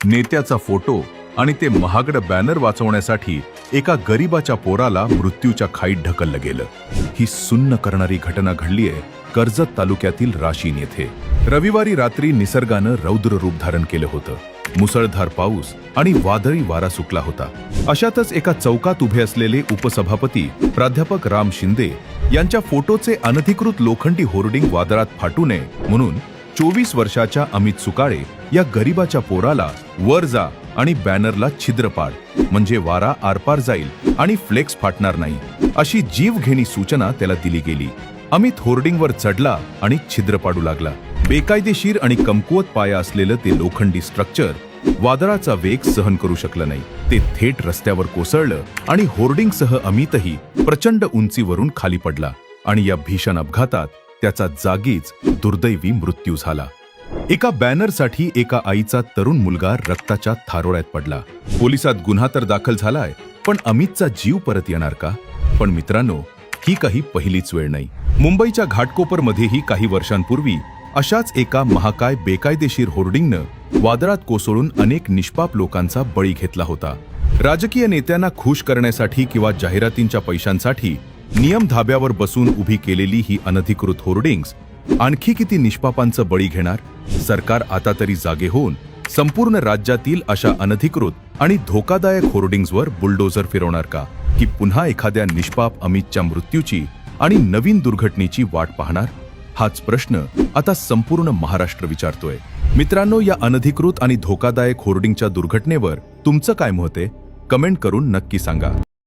नेत्याचा फोटो आणि ते महागडं बॅनर वाचवण्यासाठी एका गरीबाच्या पोराला मृत्यूच्या खाईत ढकललं गेलं। ही सुन्न करणारी घटना घडलीये कर्जत तालुक्यातील राशीन येथे। रविवारी रात्री निसर्गानं रौद्र रूप धारण केलं होतं। मुसळधार पाऊस आणि वादळी वारा सुटला होता। अशातच एका चौकात उभे असलेले उपसभापती प्राध्यापक राम शिंदे यांच्या फोटोचे अनधिकृत लोखंडी होर्डिंग वादळात फाटू नये म्हणून 24 वर्षाच्या अमित सुकाळे या गरीबाच्या पोराला वर जा आणि बॅनरला छिद्र पाड, म्हणजे वारा आरपार जाईल आणि फ्लेक्स फाटणार नाही, अशी जीवघेणी सूचना त्याला दिली गेली। अमित होर्डिंगवर चढला आणि छिद्र पाडू लागला। बेकायदेशीर आणि कमकुवत पाया असलेलं ते लोखंडी स्ट्रक्चर वादळाचा वेग सहन करू शकलं नाही। ते थेट रस्त्यावर कोसळलं आणि होर्डिंगसह अमितही प्रचंड उंचीवरून खाली पडला आणि या भीषण अपघातात त्याचा जागीच दुर्दैवी मृत्यू झाला। एका बॅनरसाठी एका आईचा तरुण मुलगा रक्ताच्या थारोळ्यात पडला। पोलिसात गुन्हा तर दाखल झालाय, पण अमितचा जीव परत येणार का? पण मित्रांनो, ही काही पहिलीच वेळ नाही। मुंबईच्या घाटकोपरमध्येही काही वर्षांपूर्वी अशाच एका महाकाय बेकायदेशीर होर्डिंगनं वादळात कोसळून अनेक निष्पाप लोकांचा बळी घेतला होता। राजकीय नेत्यांना खुश करण्यासाठी किंवा जाहिरातींच्या पैशांसाठी नियम धाब्यावर बसून उभी केलेली ही अनधिकृत होर्डिंग्स आणखी किती निष्पापांचं बळी घेणार? सरकार आता तरी जागे होऊन संपूर्ण राज्यातील अशा अनधिकृत आणि धोकादायक होर्डिंग्सवर बुलडोझर फिरवणार का? की पुन्हा एखाद्या निष्पाप अमितच्या मृत्यूची आणि नवीन दुर्घटनेची वाट पाहणार? हाच प्रश्न आता संपूर्ण महाराष्ट्र विचारतोय। मित्रांनो, या अनधिकृत आणि धोकादायक होर्डिंगच्या दुर्घटनेवर तुमचं काय मत आहे? कमेंट करून नक्की सांगा।